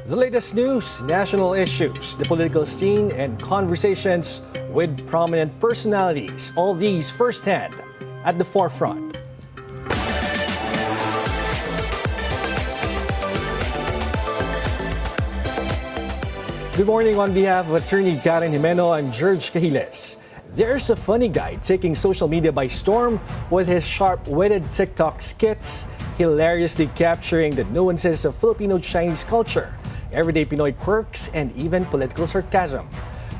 The latest news, national issues, the political scene, and conversations with prominent personalities. All these firsthand at the forefront. Good morning on behalf of Attorney Jimeno. I'm Gerg Cahiles. There's a funny guy taking social media by storm with his sharp-witted TikTok skits, hilariously capturing the nuances of Filipino-Chinese culture, everyday Pinoy quirks, and even political sarcasm.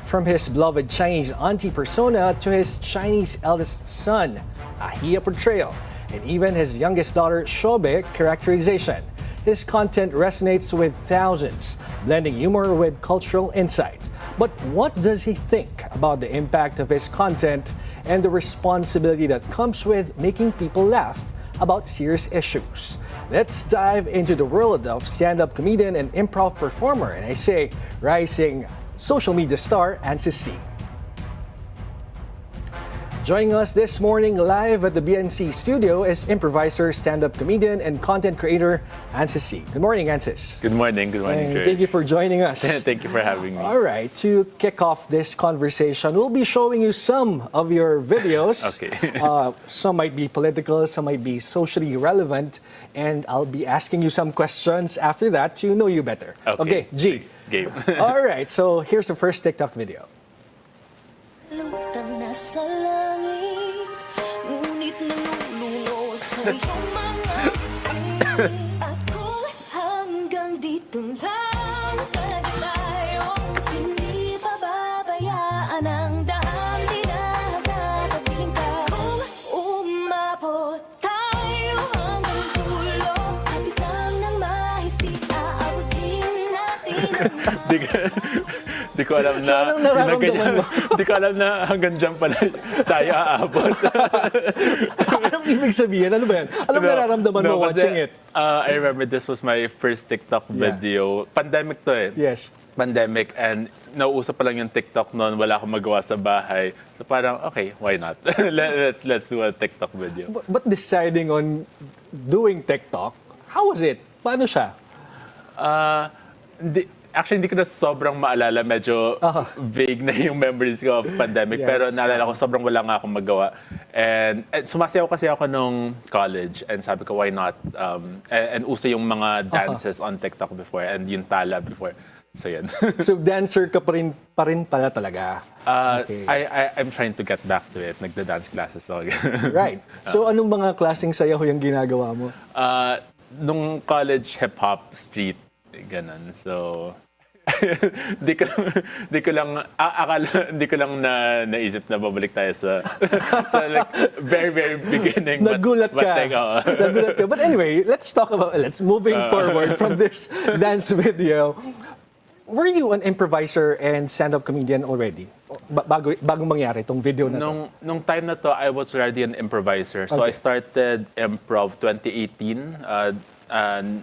From his beloved Chinese Auntie persona to his Chinese eldest son, Ahiya portrayal, and even his youngest daughter, Shobe characterization. His content resonates with thousands, blending humor with cultural insight. But what does he think about the impact of his content and the responsibility that comes with making people laugh about serious issues? Let's dive into the world of stand-up comedian and improv performer, and I say rising social media star Ansis Sy. Joining us this morning live at the BNC studio is improviser, stand-up comedian, and content creator Ansis Sy. Good morning, Ansis. Good morning, Gerg. Thank you for joining us. Thank you for having me. All right, to kick off this conversation, we'll be showing you some of your videos. Okay. Some might be political, some might be socially relevant, and I'll be asking you some questions after that to know you better. Okay, G. Game. All right, so here's the first TikTok video. Lutang nasa langit, ngunit nalulunod sa iyong mga ngiti. At kung hanggang dito lang tayo, hindi pababayaan ang daan, di na nakakapiling ka. Kung umabot tayo hanggang dulo, kapit lang ng mahigpit, aabutin natin. Di ko alam na, So, anong nararamdaman mo? Di ko alam na hanggang dyan pala tayo aabot. Anong ibig sabihin? Ano ba yan? Anong nararamdaman mo watching it? I remember this was my first TikTok video. Pandemic to eh. Yes. Pandemic, and nauusap pa lang yung TikTok noon, wala akong magawa sa bahay. So parang, okay, why not? let's do a TikTok video. But deciding on doing TikTok, how was it? Paano siya? Actually, hindi ko na sobrang maalala. Medyo vague na yung memories ko of pandemic. Yes, Pero naalala ko, sobrang wala nga akong magawa. And sumasayaw kasi ako nung college. And sabi ko, why not? And uso yung mga dances on TikTok before. And yung tala before. So, yan. So, dancer ka pa rin pala talaga. Okay. I'm trying to get back to it. Nagda-dance classes ako. Right. So, anong mga klaseng sayaw yung ginagawa mo? Nung college, hip-hop, street, ganun. So... Hindi ko lang naisip na babalik tayo sa like very beginning. Nagulat ka. Nagulat ka. But anyway, let's moving forward from this dance video. Were you an improviser and stand-up comedian already? Bago mangyari itong video na to? Nung time na to, I was already an improviser. So Okay. I started improv 2018.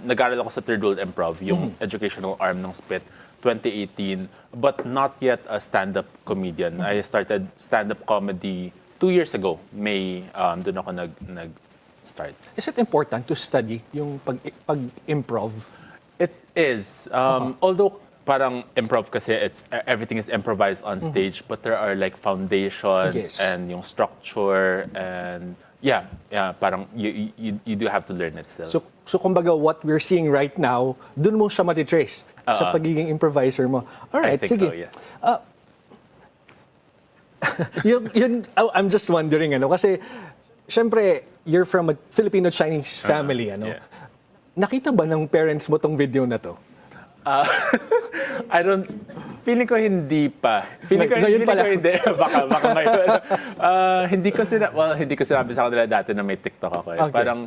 Nag-aral ako sa Third World Improv, yung educational arm ng SPIT. 2018, but not yet a stand-up comedian. I started stand-up comedy 2 years ago. May doon ako nag-start. Is it important to study yung pag-improv? It is. Although parang improv kasi everything is improvised on stage, but there are like foundations Yes. and yung structure and yeah, parang you do have to learn it still. So kumbaga, what we're seeing right now, dun mo siya matitrace sa pagiging improviser mo. Alright, I think sige. so, yeah. I'm just wondering, kasi, syempre, you're from a Filipino-Chinese family, yeah. Nakita ba ng parents mo tong video na to? Feeling ko hindi pa. Feeling ko hindi. Baka ngayon. Hindi ko sinabi sa kanila dati na may TikTok ako. Okay. Parang,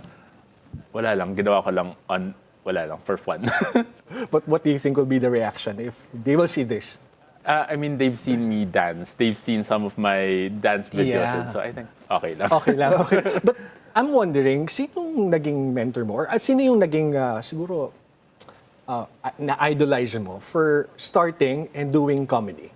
wala lang. Ginawa ko lang for fun. But what do you think will be the reaction if they will see this? I mean, they've seen me dance. They've seen some of my dance videos. Yeah. So I think, okay lang. Okay lang. Okay. But I'm wondering, sinong naging mentor mo? Or sino yung naging, siguro, na-idolize mo for starting and doing comedy?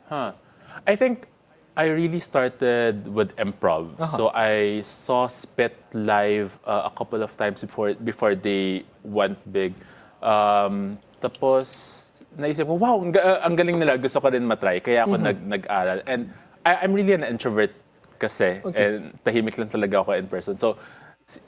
I think I really started with improv. So I saw Spit live a couple of times before they went big. Tapos, naisip ko, wow, ang galing nila. Gusto ko rin matry. Kaya ako nag-aral. And I'm really an introvert kasi. And tahimik lang talaga ako in person. So,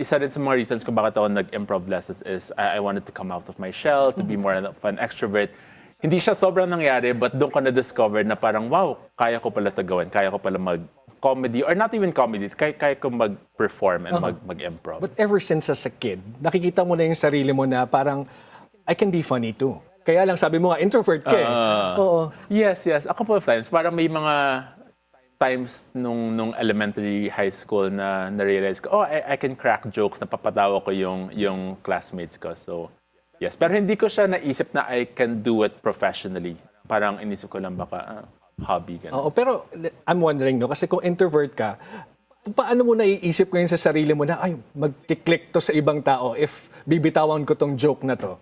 isa rin sa mga reasons kung bakit ako nag-improv lessons is I wanted to come out of my shell, to be more of an extrovert. Hindi siya sobrang nangyari, but doon ko na-discover na parang, wow, kaya ko pala ito gawin. Kaya ko pala mag-comedy, or not even comedy, kaya ko mag-perform and mag-improv. But ever since as a kid, nakikita mo na yung sarili mo na parang, I can be funny too. Kaya lang sabi mo nga, introvert ka eh. Oo. Yes. A couple of times. Parang may mga times nung elementary, high school na na-realize ko, I can crack jokes, napapatawa ko yung classmates ko. So, yes. Pero hindi ko siya naisip na I can do it professionally. Parang inisip ko lang baka hobby. Ganun. Oo, pero I'm wondering, no? Kasi kung introvert ka, paano mo naiisip ngayon sa sarili mo na, ay, mag-click to sa ibang tao if bibitawan ko tong joke na to?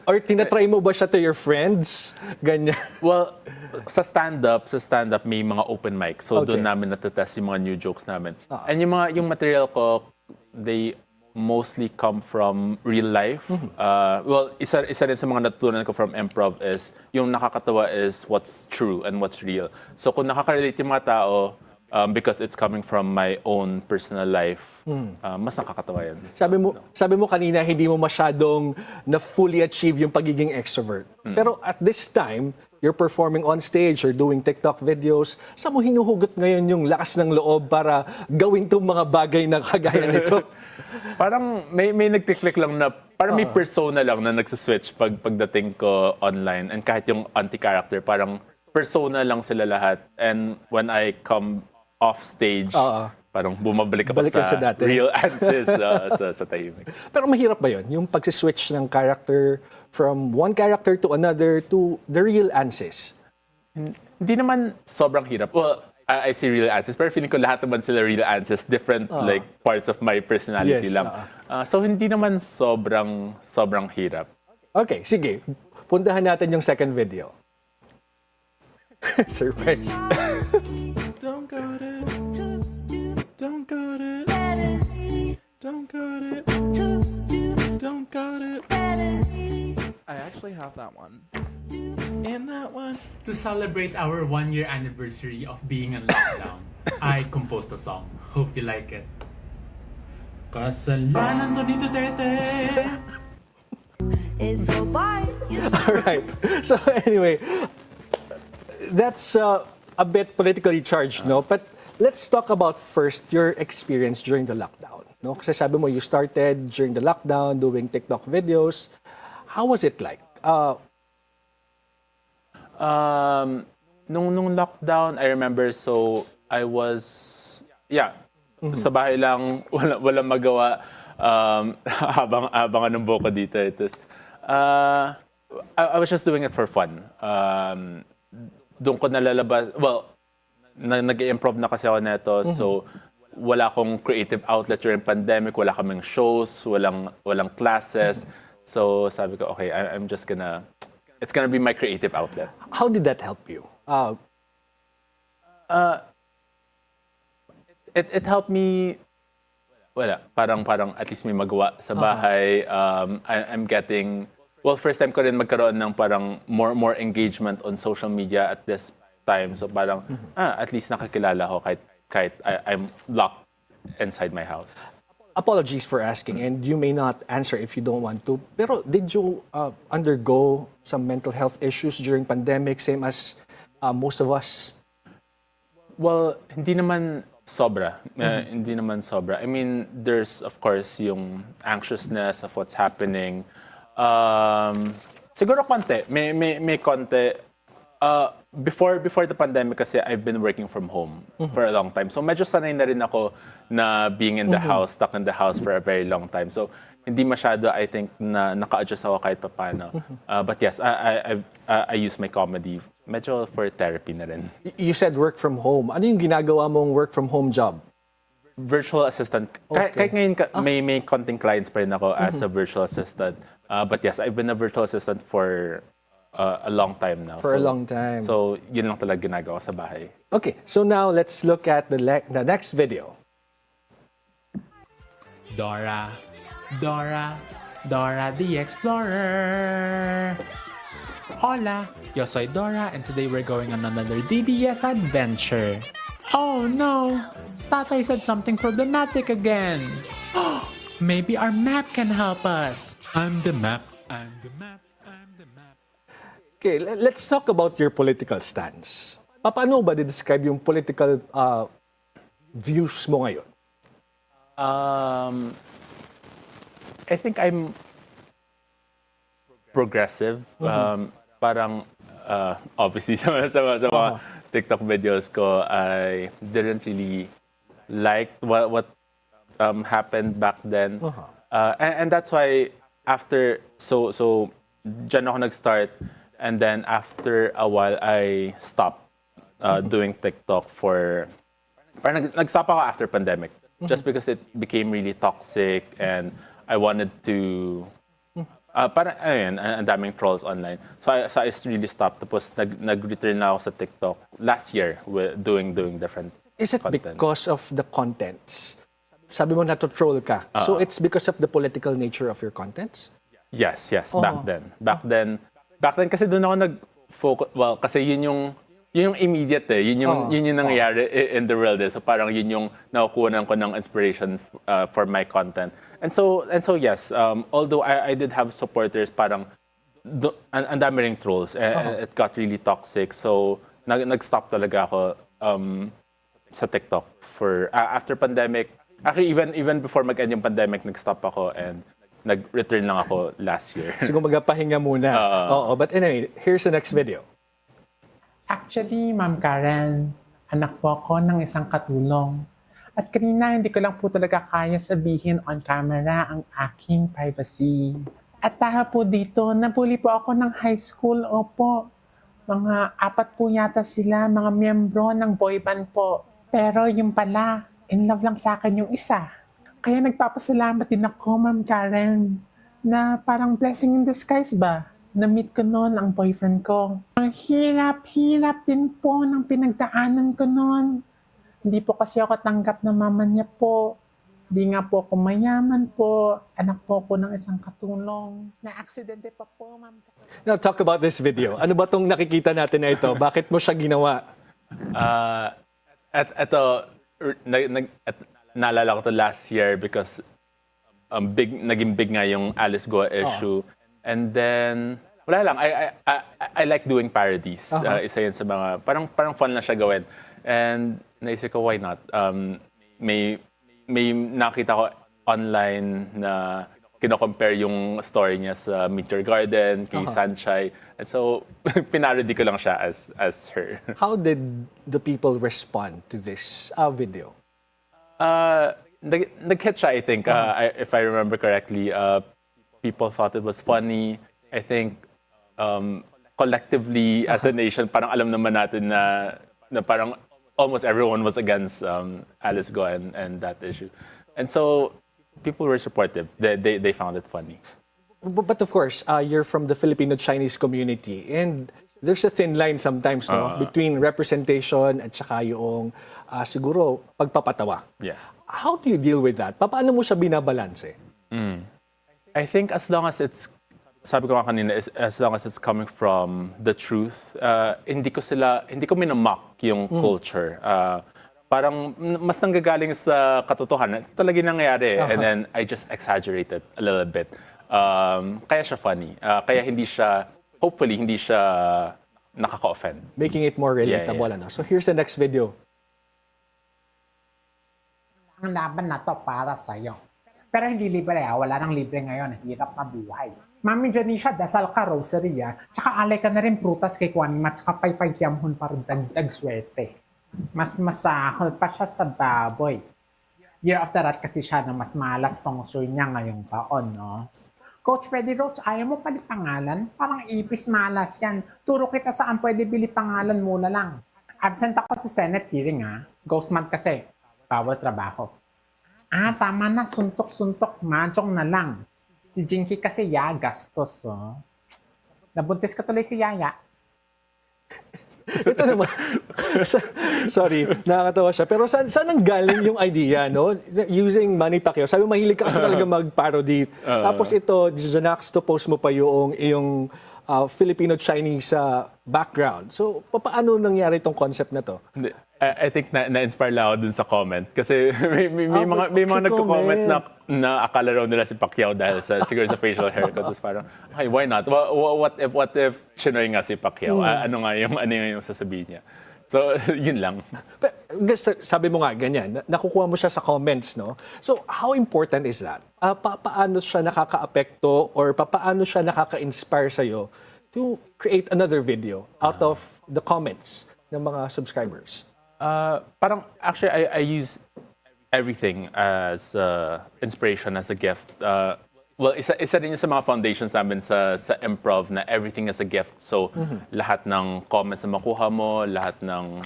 Or tinatry mo ba siya to your friends? Ganyan. Well, sa stand-up may mga open mic. So doon namin natetest yung mga new jokes namin. And yung material ko, they mostly come from real life. Well, isa rin sa mga natutunan ko from improv is yung nakakatawa is what's true and what's real. So kung nakaka-relate yung mga tao, because it's coming from my own personal life, mas nakakatawa yan. Sabi mo kanina, hindi mo masyadong na-fully achieve yung pagiging extrovert. Pero at this time, you're performing on stage or doing TikTok videos. Saan mo hinuhugot ngayon yung lakas ng loob para gawin tong mga bagay na kagaya nito? Parang may nagklik lang na, parang may persona lang na nagsiswitch pagdating ko online. And kahit yung auntie character, parang persona lang sila lahat. And when I come off stage, parang bumabalik ka pa sa dati. real Ansis sa tahimik. Pero mahirap ba yun? Yung pag-switch ng character from one character to another to the real Ansis? Hindi naman sobrang hirap. Well, I see real Ansis, pero feeling ko lahat naman sila real Ansis. Different like parts of my personality lang. So hindi naman sobrang hirap. Okay, sige. Puntahan natin yung second video. Surprise. Don't got it. Don't got it. Don't got it. Don't got it. I actually have that one. And that one. To celebrate our 1-year anniversary of being in lockdown, I composed a song. Hope you like it. Kasalanan to ni Duterte. It's so bye. Alright. So anyway, that's a bit politically charged, no? But let's talk about first your experience during the lockdown, no? Kasi sabi mo you started during the lockdown doing TikTok videos. How was it like? Nung lockdown, I remember, so I was, sa bahay lang, walang magawa, habang anong buko dito. I was just doing it for fun. Doon ko nalalabas, well, nag-improv na kasi ako neto, so wala akong creative outlet during pandemic, wala kaming shows, walang classes. So sabi ko, okay, I'm just it's gonna be my creative outlet. How did that help you? It helped me, parang at least may magawa sa bahay. I'm getting, well, first time ko rin magkaroon ng parang more engagement on social media at this time. So parang, at least nakakilala ko kahit I'm locked inside my house. Apologies for asking, and you may not answer if you don't want to. Pero did you undergo some mental health issues during pandemic, same as most of us? Well, hindi naman sobra. Hindi naman sobra. I mean, there's of course yung anxiousness of what's happening. Siguro konti. May konti. Before the pandemic kasi I've been working from home for a long time. So medyo sanay na rin ako na being in the house, stuck in the house for a very long time. So hindi masyado, I think, na naka-adjust ako kahit paano. But yes, I use my comedy medyo for therapy na rin. You said work from home. Ano yung ginagawa mong work from home job? Virtual assistant. Kahit ngayon may konting clients pa rin ako as a virtual assistant. But yes, I've been a virtual assistant for a long time now. For a long time. So, yun lang talaga ginagawa sa bahay. Okay, so now let's look at the next video. Dora, Dora the Explorer. Hola, yo soy Dora and today we're going on another DDS adventure. Oh no, Tatay said something problematic again. Maybe our map can help us. I'm the map, I'm the map, I'm the map. Okay, let's talk about your political stance. Paano ba describe yung political views mo ngayon? I think I'm progressive. Parang, obviously, sa mga TikTok videos ko, I didn't really like what happened back then. And that's why after, so dyan ako nag-start. And then after a while, I stopped doing TikTok for... Parang nag-stop ako after pandemic. Just because it became really toxic and I wanted to... parang, ayun, ang daming trolls online. So I really stopped. Tapos nag-return na ako sa TikTok last year with doing different Is it content. because of the contents? Sabi mo na-troll ka. So it's because of the political nature of your contents? Yes, Back then kasi doon ako nag-focus, well, kasi yun yung immediate yun yung nangyayari in the world So parang yun yung nakukunan ko ng inspiration for my content. And so yes, although I did have supporters, parang ang dami ring trolls and it got really toxic. So nag-stop talaga ako sa TikTok for after pandemic. Actually even before mag-end yung pandemic, nag-stop ako and nag-return lang ako last year. Siguro magapahinga muna. Oo, but anyway, here's the next video. Actually, Ma'am Karen, anak po ako ng isang katulong. At kanina, hindi ko lang po talaga kaya sabihin on camera ang aking privacy. At dahil po dito, nabully po ako ng high school. Opo, mga 4 po yata sila, mga miyembro ng boy band po. Pero yung pala, in love lang sa akin yung isa. Kaya nagpapasalamat din ako, Ma'am Karen, na parang blessing in disguise ba? Na-meet ko noon ang boyfriend ko. Ang hirap din po ng pinagdaanan ko noon. Hindi po kasi ako tanggap na mama niya po. Hindi nga po ako mayaman po. Anak po ako ng isang katulong. Na-aksidente pa po, Ma'am Karen. Now, talk about this video. Ano ba tong nakikita natin na ito? Bakit mo siya ginawa? Naalala ko to last year because naging big nga yung Alice Go issue. And then, wala lang, I like doing parodies. Isa yun sa mga, parang fun lang siya gawin. And naisip ko, why not? May nakita ko online na kino-compare yung story niya sa Meet Your Garden, kay Sunshine. And so, pinarody ko lang siya as her. How did the people respond to this video? Nag-hit siya, I think. If I remember correctly, people thought it was funny. I think collectively as a nation, parang alam naman natin na parang almost everyone was against Alice Go and that issue. And so people were supportive. They found it funny. But of course, you're from the Filipino-Chinese community and there's a thin line sometimes between representation at saka yung siguro pagpapatawa. Yeah. How do you deal with that? Paano mo siya binabalanse? I think as long as it's, sabi ko nga kanina, as long as it's coming from the truth, hindi ko minamock yung culture. Parang mas nanggagaling sa katotohanan. Talaga nangyayari. And then I just exaggerate it a little bit. Kaya siya funny. Kaya hopefully hindi siya nakaka-offend. Making it more relatable. Ano? So here's the next video. Ang laban na to para sa'yo. Pero hindi libre wala nang libre ngayon. Hirap na buhay. Mami Janisha, dasal ka, rosary Tsaka alay ka na rin prutas kay Kwanima, tsaka paypayamhon para dagdag swerte. Mas masahol pa siya sa baboy. Year of the Rat kasi siya na mas malas feng shui niya ngayong taon, no? Coach Freddy Roach, ayaw mo palit pangalan? Parang ipis malas yan. Turo kita saan pwede bili pangalan muna lang. Absent ako sa Senate hearing, Ghost month kasi. Bawal trabaho. Tama na. Suntok-suntok. Mahjong na lang. Si Jinky kasi gastos, Nabuntis ko tuloy si Yaya. Ito naman, sorry, nakakatawa siya. Pero saan ang galing yung idea, no? Using Manny Pacquiao. Sabi mo, mahilig ka kasi talaga mag-parody. Tapos ito, juxtapost mo pa yung Filipino-Chinese background. So, paano nangyari itong concept na to? Hindi. I think na-inspire lang ako dun sa comment. Kasi may mga nagko-comment na akala raw nila si Pacquiao dahil siguro sa facial haircut. Tapos parang, okay, why not? What if Chinoy nga si Pacquiao? Ano yung sasabihin niya? So, yun lang. Sabi mo nga, ganyan, nakukuha mo siya sa comments, no? So, how important is that? Paano siya nakaka-apekto or paano siya nakaka-inspire sa'yo to create another video out of the comments ng mga subscribers? Parang, actually, I use everything as inspiration, as a gift. Well, isa rin yun sa mga foundations namin sa improv na everything is a gift. So, lahat ng comments na makuha mo, lahat ng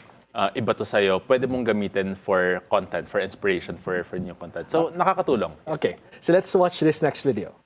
iba to sa'yo, pwede mong gamitin for content, for inspiration, for new content. So, nakakatulong. Okay, so let's watch this next video.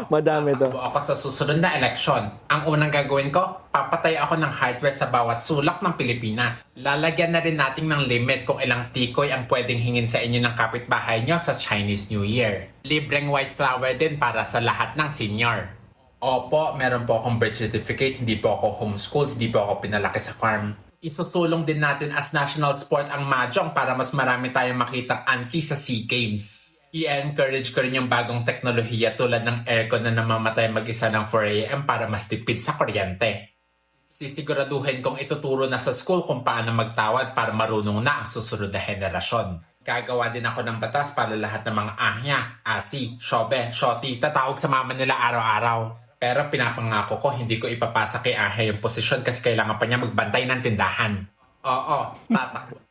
Madami to. Ako sa susunod na eleksyon. Ang unang gagawin ko, papatay ako ng hardware sa bawat sulak ng Pilipinas. Lalagyan na rin natin ng limit kung ilang tikoy ang pwedeng hingin sa inyo ng kapitbahay nyo sa Chinese New Year. Libreng white flower din para sa lahat ng senior. Opo, meron po akong birth certificate, hindi po ako homeschooled, hindi po ako pinalaki sa farm. Isusulong din natin as national sport ang mahjong para mas marami tayong makitang auntie sa SEA Games. I-encourage ko rin yung bagong teknolohiya tulad ng aircon na namamatay mag-isa ng 4 AM para mas tipid sa kuryente. Sisiguraduhin kong ituturo na sa school kung paano magtawad para marunong na ang susunod na henerasyon. Gagawa din ako ng batas para lahat ng mga Ahiya, Atty, Shobe, Shoti tatawag sa mama nila araw-araw. Pero pinapangako ko hindi ko ipapasa kay Ahiya yung posisyon kasi kailangan pa niya magbantay ng tindahan. Oo, tatak.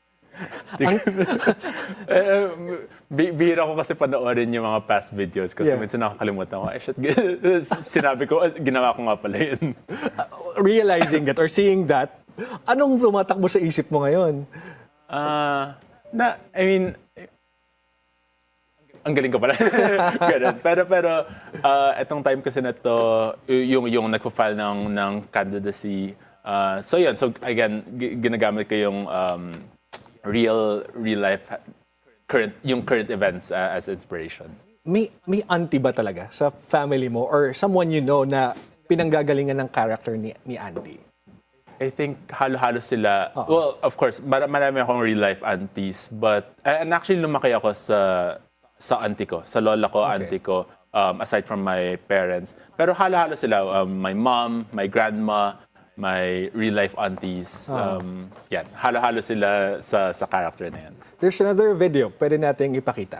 Bihira ko kasi panoorin yung mga past videos kasi minsan nakakalimutan ko. Sinabi ko, ginawa ko nga pala yun. Realizing that or seeing that, anong tumatakbo sa isip mo ngayon? I mean, ang galing ko pala. pero etong time kasi na to, yung nagpo-file ng candidacy. So yun, so again, ginagamit ko yung real life current events as inspiration. May auntie ba talaga sa family mo or someone you know na pinanggagalingan ng character ni auntie? I think halo-halo sila. Well, of course, marami akong real life aunties, but and actually lumaki ako sa auntie ko, sa lola ko, auntie ko, aside from my parents. Pero halo-halo sila, my mom, my grandma, my real-life aunties. Yan, halo-halo sila sa character na yan. There's another video, pwede nating ipakita.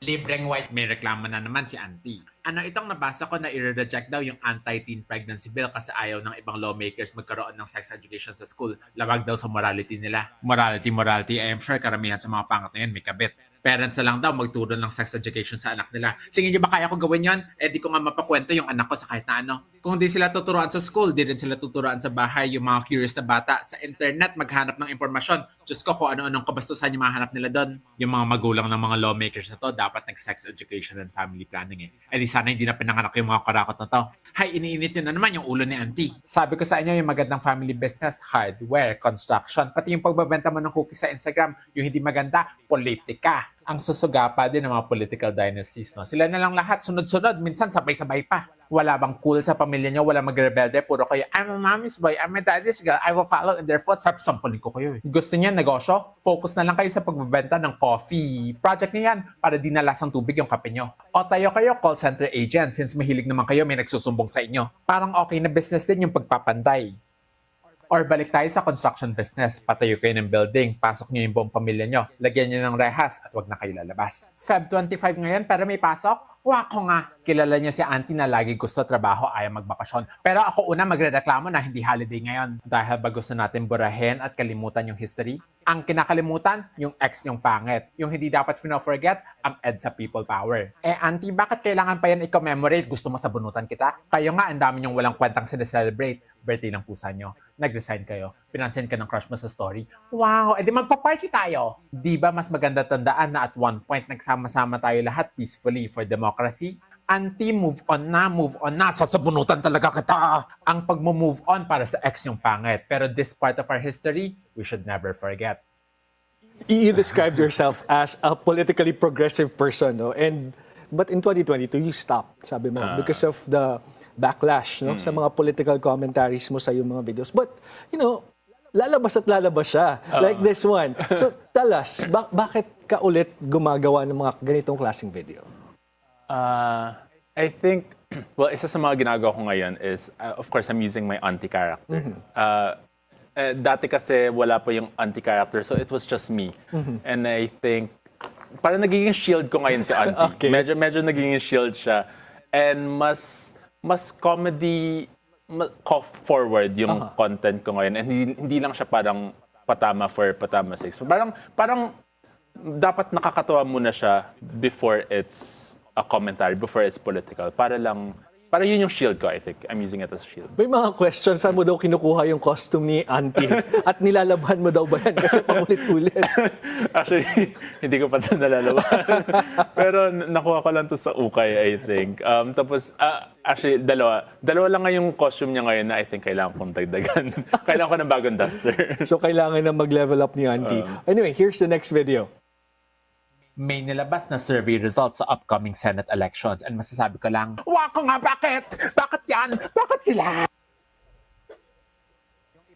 Libreng white, may reklamo na naman si Auntie. Ano itong nabasa ko na i-reject daw yung anti-teen pregnancy bill kasi ayaw ng ibang lawmakers magkaroon ng sex education sa school. Lawag daw sa morality nila. Morality, I am sure karamihan sa mga pangat na yun may kabit. Parents na lang daw magturo ng sex education sa anak nila. Tingin niyo ba kaya ko gawin yon? Di ko nga mapakwento yung anak ko sa kahit na ano. Kung di sila tuturuan sa school, di rin sila tuturuan sa bahay. Yung mga curious na bata sa internet maghanap ng impormasyon. Diyos ko kung ano-anong kabastusan yung mahanap nila doon. Yung mga magulang ng mga lawmakers na to dapat nag-sex education and family planning di sana hindi na pinanganak yung mga karakot na to. Hay, iniinit yun na naman yung ulo ni Auntie. Sabi ko sa inyo yung magandang family business, hardware, construction, pati yung pagbabenta mo ng cookies sa Instagram, yung hindi maganda, politika. Ang susugapa din ng mga political dynasties. No? Sila na lang lahat, sunod-sunod, minsan sabay-sabay pa. Wala bang cool sa pamilya nyo? Wala magrebelde? Puro kayo, I'm a mommy's boy, I'm a daddy's girl, I will follow in their footsteps. Sampulin ko kayo. Gusto niya negosyo? Focus na lang kayo sa pagbebenta ng coffee. Project niya yan para di nalasang tubig yung kape nyo. O tayo kayo call center agent since mahilig naman kayo may nagsusumbong sa inyo. Parang okay na business din yung pagpapanday. Or balik tayo sa construction business. Patayo kayo ng building, pasok nyo yung buong pamilya nyo, lagyan nyo ng rehas at wag na kayo lalabas. Feb 25 ngayon pero may pasok? Wako nga. Kilala niya si Auntie na lagi gusto trabaho, ayaw magbakasyon. Pero ako una magrereklamo na hindi holiday ngayon. Dahil ba gusto natin burahin at kalimutan yung history? Ang kinakalimutan, yung ex yung pangit. Yung hindi dapat forget, ang EDSA people power. Auntie, bakit kailangan pa yan i-commemorate? Gusto mo sabunutan kita? Kayo nga, ang dami niyong walang kwentang sineselebrate. Birthday ng pusa nyo. Nag-resign kayo. Pinansin ka ng crush mo sa story. Wow, edi magpa-party tayo. Di ba mas maganda tandaan na at one point nagsama-sama tayo lahat peacefully for democracy? Auntie, move on na, sasabunutan talaga kita. Ang pag-move on para sa ex yung pangit. Pero this part of our history, we should never forget. You described yourself as a politically progressive person, no? But in 2022, you stopped, sabi mo, because of the backlash, no? Sa mga political commentaries mo sa yung mga videos. But, lalabas at lalabas siya. Like this one. So, tell us, bakit ka ulit gumagawa ng mga ganitong klaseng video? I think, well, isa sa mga ginagawa ko ngayon is, of course, I'm using my auntie character. Dati kasi wala pa yung auntie character, so it was just me. And I think, parang nagiging shield ko ngayon si auntie. Okay. Medyo nagiging shield siya. And mas comedy, forward yung content ko ngayon. And hindi lang siya parang patama for patama sake. So parang dapat nakakatawa muna siya before it's a commentary, before it's political. Para yun yung shield ko, I think. I'm using it as a shield. May mga questions, saan mo daw kinukuha yung costume ni auntie? At nilalabhan mo daw ba yan? Kasi paulit-ulit. Actually, hindi ko pa ito nalalaban. Pero nakuha ko lang to sa ukay, I think. Tapos, actually, dalawa lang nga yung costume niya ngayon na I think kailangan kong dagdagan. Kailangan ko ng bagong duster. So, kailangan na mag-level up ni auntie. Anyway, here's the next video. May nilabas na survey results sa upcoming Senate elections and masasabi ko lang, wako nga, bakit? Bakit yan? Bakit sila?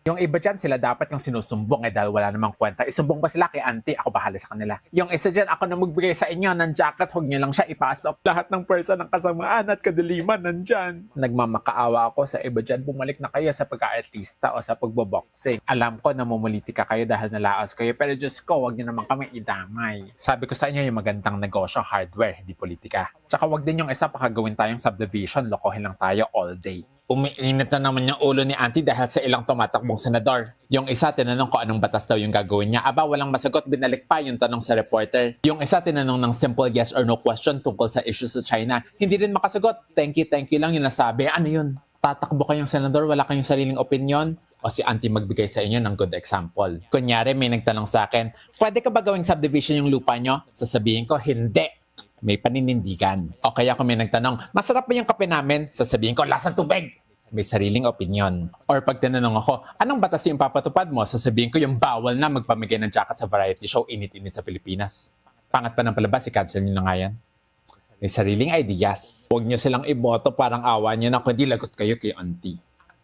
Yung iba dyan, sila dapat yung sinusumbong dahil wala namang kwenta. Isumbong ba sila kay auntie? Ako bahala sa kanila. Yung isa dyan, ako na magbigay sa inyo ng jacket, huwag nyo lang siya ipasok. Lahat ng pwersa ng kasamaan at kadiliman nandyan. Nagmamakaawa ako sa iba dyan, bumalik na kayo sa pagka-artista o sa pagboboxing. Alam ko na mumulitika kayo dahil nalaos kayo, pero Diyos ko, huwag nyo naman kami idamay. Sabi ko sa inyo, yung magandang negosyo, hardware, hindi politika. Tsaka huwag din yung isa pakagawin tayong subdivision, lokohin lang tayo all day. Umiinit na naman yung ulo ni auntie dahil sa ilang tumatakbong senador. Yung isa, tinanong ko anong batas daw yung gagawin niya. Aba, walang masagot, binalik pa yung tanong sa reporter. Yung isa, tinanong ng simple yes or no question tungkol sa issues sa China. Hindi rin makasagot. Thank you lang yung nasabi. Ano yun? Tatakbo kayong senador, wala kayong sariling opinion? O si auntie magbigay sa inyo ng good example. Kunyari, may nagtanong sa akin, pwede ka ba gawing subdivision yung lupa nyo? Sasabihin ko, hindi. May paninindigan. O kaya kung may nagtanong, masarap ba yung kape namin? Sasabihin ko, lasang tubig. May sariling opinion. Or pag tinanong ako, anong batas yung papatupad mo? Sasabihin ko yung bawal na magpamigay ng jacket sa variety show init-init sa Pilipinas. Pangat pa ng palabas, i-cancel nyo na nga yan. May sariling ideas. Huwag nyo silang iboto, parang awa nyo na kundi lagot kayo kay auntie.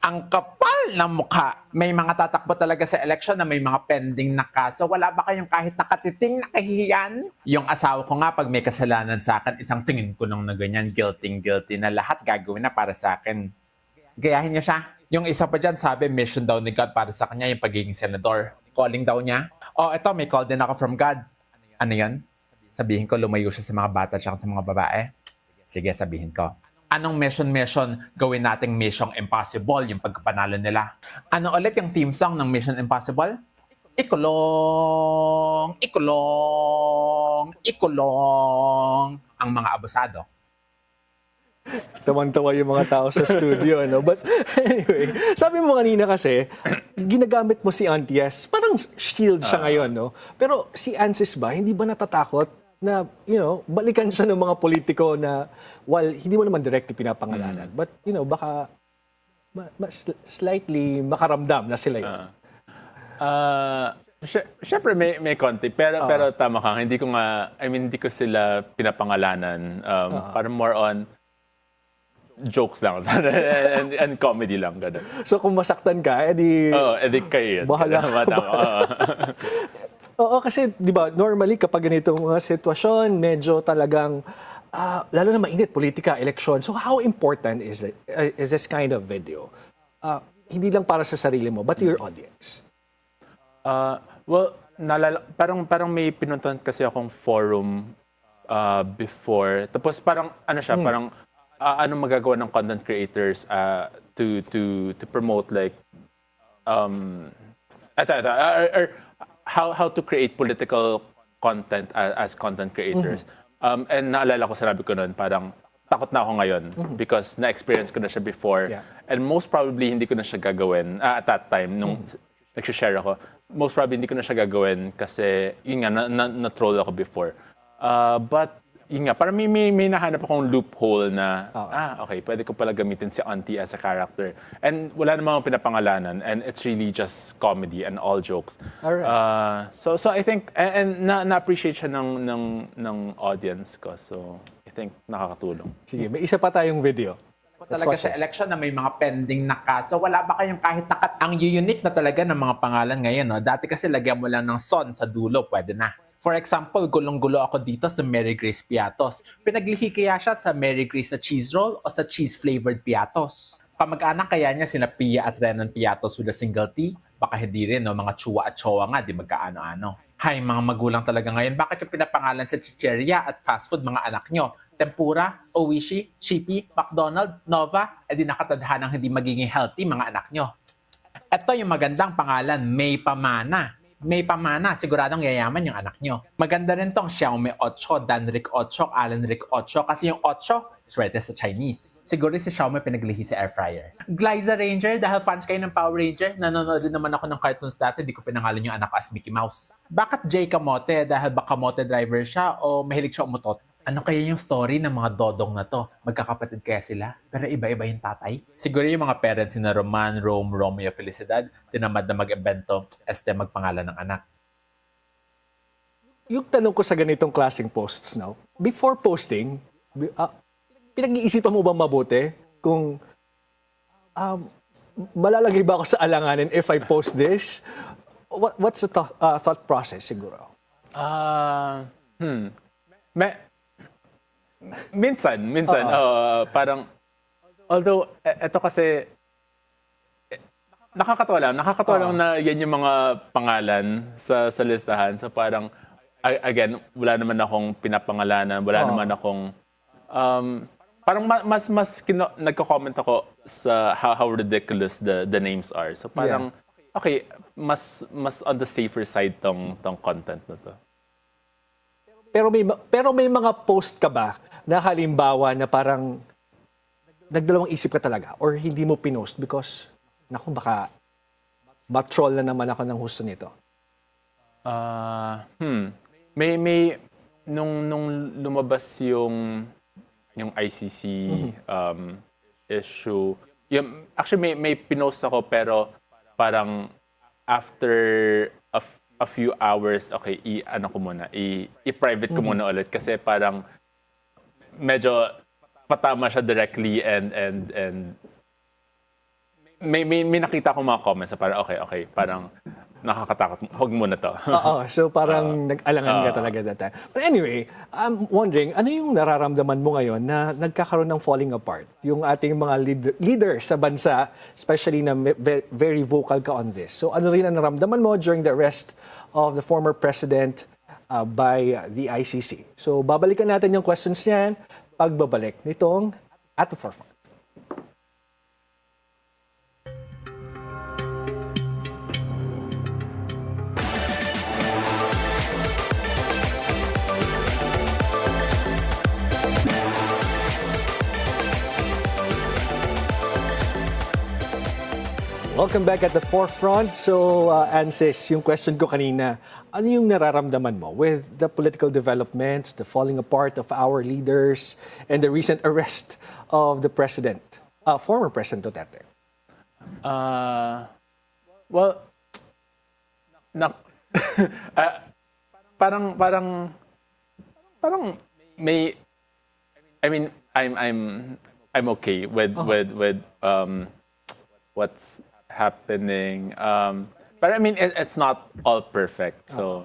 Ang kapal ng mukha. May mga tatakbo talaga sa election na may mga pending na kaso. Wala ba kayong kahit nakatiting na kahihiyan? Yung asawa ko nga, pag may kasalanan sa akin, isang tingin ko nung na ganyan, guilty na lahat gagawin na para sa akin. Gayahin niya siya. Yung isa pa dyan, sabi, mission daw ni God para sa kanya yung pagiging senador. Calling daw niya. Oh, eto, may call din ako from God. Ano yun? Sabihin ko, lumayo siya sa mga bata at sa mga babae. Sige, sabihin ko. Anong mission, gawin nating Mission Impossible, yung pagkapanalo nila. Ano ulit yung theme song ng Mission Impossible? Ikulong, ikulong, ikulong ang mga abusado. Tawang-tawa yung mga tao sa studio, no? But anyway, sabi mo kanina kasi, ginagamit mo si auntie as parang shield siya ngayon, no? Pero si Ansis ba, hindi ba natatakot na, balikan siya ng mga politiko na, while hindi mo naman directly pinapangalanan, but, baka slightly makaramdam na sila yun. Siyempre may konti, pero tama ka, hindi ko sila pinapangalanan. Parang more on jokes lang and comedy lang. Ganun. So kung masaktan ka, edi kayo. Bahala. Oo, kasi di ba normally kapag ganitong mga sitwasyon, medyo talagang lalo na mainit politika, election. So how important is this kind of video? Hindi lang para sa sarili mo, but to your audience. Well, parang may pinuntahan kasi akong forum before. Tapos parang parang ano magagawa ng content creators to promote like how to create political content as content creators. And naalala ko, sinabi ko noon, parang takot na ako ngayon because na-experience ko na siya before. Yeah. And most probably hindi ko na siya gagawin at that time nung nag-share ako. Most probably hindi ko na siya gagawin kasi yun nga, na-troll ako before. But yun nga, parang may nahanap akong loophole na, okay, pwede ko pala gamitin si Auntie as a character. And wala namang pinapangalanan, and it's really just comedy and all jokes. Alright. So I think, and na-appreciate siya ng audience ko. So I think nakakatulong. Sige, may isa pa tayong video. Let's Talaga watch sa this. election na may mga pending na kaso. Wala ba kayong kahit ang unique na talaga ng mga pangalan ngayon? No? Dati kasi lagyan mo lang ng son sa dulo, pwede na. For example, gulong-gulo ako dito sa Mary Grace Piatos. Pinaglihi kaya siya sa Mary Grace na cheese roll o sa cheese-flavored Piatos? Kamag-anak kaya niya sina Pia at Renan Piatos with a single T? Baka hindi rin, no? Mga chua at chowa nga, di magkaano-ano. Hay, mga magulang talaga ngayon. Bakit yung pinapangalan sa chicheria at fast food mga anak nyo? Tempura, Oishi, Shippy, McDonald, Nova, di nakatadhanang hindi magiging healthy mga anak nyo. Ito yung magandang pangalan, May Pamana. May Pamana, siguradong yayaman yung anak nyo. Maganda rin tong Xiaomi 8, Danric 8, Alan Rick 8, kasi yung 8, swerte sa Chinese. Siguro si Xiaomi pinaglihi sa air fryer. Glyza Ranger, dahil fans kayo ng Power Ranger, nanonood rin naman ako ng cartoons dati, di ko pinangalan yung anak ko as Mickey Mouse. Bakit Jay Kamote? Dahil ba kamote driver siya o mahilig siya umutot? Ano kaya yung story ng mga dodong na to? Magkakapatid kaya sila? Pero iba-iba yung tatay? Siguro yung mga parents na Roman, Rome, Romeo, Felicidad, tinamad na mag-evento, magpangalan ng anak. Yung tanong ko sa ganitong klaseng posts, no? Before posting, pinag-iisipan mo ba mabuti kung malalagay ba ako sa alanganin if I post this? What's the thought process siguro? Minsan, parang, although, eto kasi, nakakatawa lang na yan yung mga pangalan sa listahan. So parang, again, wala naman akong pinapangalanan, wala naman akong, parang nagko-comment ako sa how ridiculous the names are. So parang, okay, mas on the safer side tong content na to. Pero may mga post ka ba na halimbawa na parang nagdalawang isip ka talaga or hindi mo pinost because naku baka troll na naman ako ng husto nito? May nung lumabas yung ICC issue. Actually may pinost ako pero parang after a few hours, okay, i-private ko muna ulit kasi parang medyo patama siya directly and may nakita akong mga comments na parang okay, parang nakakatakot. Huwag muna to. Oo, so parang nag-alangan ka talaga that time. But anyway, I'm wondering, ano yung nararamdaman mo ngayon na nagkakaroon ng falling apart? Yung ating mga leader sa bansa, especially na very vocal ka on this. So ano rin ang naramdaman mo during the arrest of the former president by the ICC? So babalikan natin yung questions niyan pagbabalik nitong At the Forefront. Welcome back at the Forefront. So, Ansis, yung question ko kanina, ano yung nararamdaman mo with the political developments, the falling apart of our leaders, and the recent arrest of the president, former President Duterte? Well, parang may, I mean, I'm okay with what's happening. But I mean, it's not all perfect. So,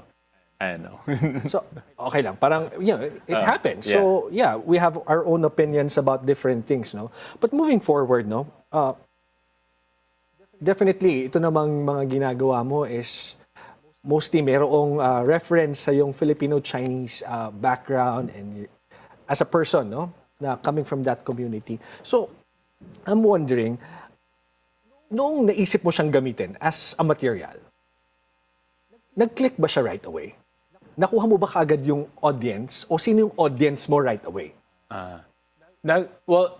I don't know. So, okay lang. Parang, it happens. So, we have our own opinions about different things, no? But moving forward, no? Definitely, ito namang mga ginagawa mo is mostly merong reference sa yung Filipino-Chinese background and as a person, no? Na coming from that community. So, I'm wondering, noong naisip mo siyang gamitin as a material, nag-click ba siya right away? Nakuha mo ba kaagad yung audience o sino yung audience mo right away? Well,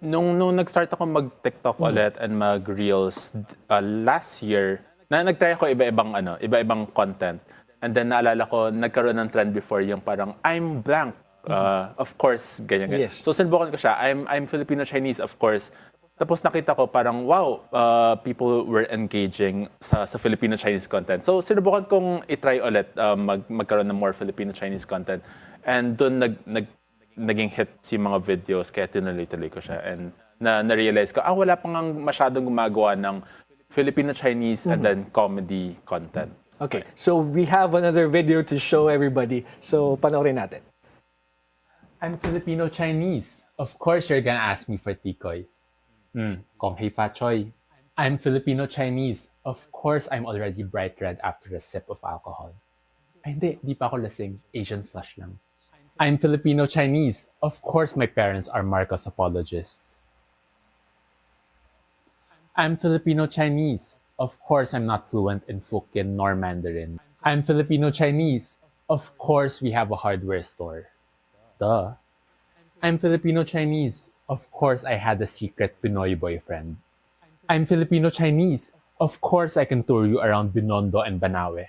nung nag-start ako mag-TikTok ulit and mag-reels last year, nag-try ako iba-ibang content. And then naalala ko, nagkaroon ng trend before yung parang, I'm blank, Of course, ganyan. Yes. So sinubukan ko siya. I'm Filipino-Chinese, of course. Tapos nakita ko parang, wow, people were engaging sa Filipino-Chinese content. So sinubukan kong itry ulit magkaroon ng more Filipino-Chinese content. And doon naging hits yung mga videos, kaya tinuloy-tuloy ko siya. And na-realize ko, wala pang masyadong gumagawa ng Filipino-Chinese and then comedy content. Okay, so we have another video to show everybody. So panoorin natin. I'm Filipino-Chinese. Of course, you're gonna ask me for tikoy. Kong hei fa choy. I'm Filipino-Chinese. Of course, I'm already bright red after a sip of alcohol. Ay, hindi. Di pa ako lasing. Asian flush lang. I'm Filipino-Chinese. Of course, my parents are Marcos apologists. I'm Filipino-Chinese. Of course, I'm not fluent in Hokkien nor Mandarin. I'm Filipino-Chinese. Of course, we have a hardware store. Duh. I'm Filipino-Chinese. Of course, I had a secret Pinoy boyfriend. I'm Filipino-Chinese. Of course, I can tour you around Binondo and Banawe.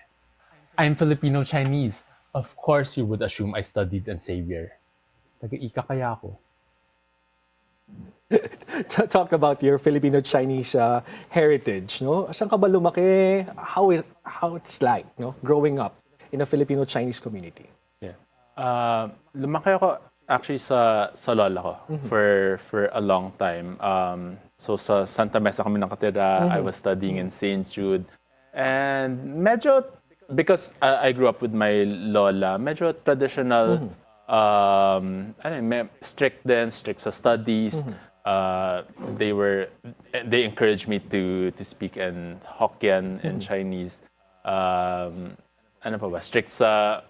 I'm Filipino-Chinese. Of course, you would assume I studied in Xavier. Taga-ika kaya ako. Talk about your Filipino-Chinese heritage, no? Saan ka ba lumaki? How it's like, no? Growing up in a Filipino-Chinese community. Yeah. Lumaki ako actually sa lola ko for a long time. So sa Santa Mesa kami nakatira. I was studying in St. Jude. And medyo, because I grew up with my lola, medyo traditional, strict sa studies. They encouraged me to speak in Hokkien and Chinese. Ano pa ba? Strict sa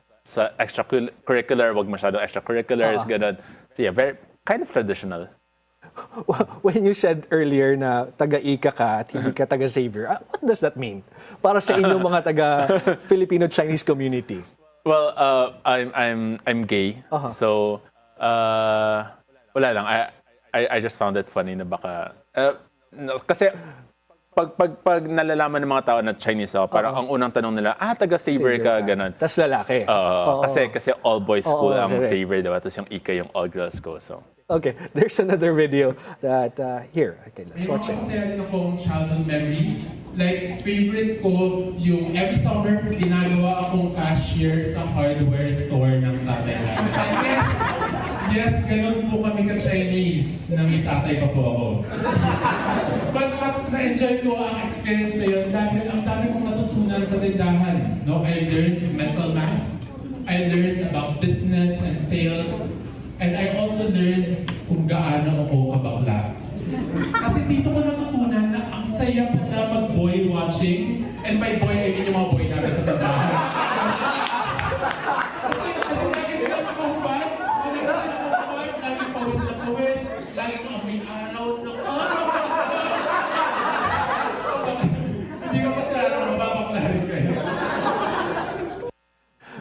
extracurricular, wag masyadong extracurriculars, ganun. So yeah, very kind of traditional. When you said earlier na taga-ika ka at hindi ka taga-Xavier, what does that mean? Para sa inyong mga taga-Filipino-Chinese community. Well, I'm gay. So wala lang. I just found it funny na baka kasi pag nalalaman ng mga tao na Chinese ako, parang ang unang tanong nila, taga-Xavier ka, ganun. Tas lalaki. Kasi all-boys school ang correct. Xavier, diba? Tapos yung Ika, yung all-girls school. So. Okay, there's another video that here. Okay, let's watch it. May mga akong childhood memories. Like, favorite ko, yung every summer, ginagawa akong cashier sa hardware store ng tatay namin. Yes, ganun po kami ka-Chinese na may tatay pa po ako. But na-enjoy ko ang experience na yun dahil ang dami kong natutunan sa tindahan. No? I learned mental math. I learned about business and sales. And I also learned kung gaano ako kabakla. Kasi dito ko natutunan na ang saya pa na mag-boy watching. And by boy, I mean yung mga boy namin sa tindahan.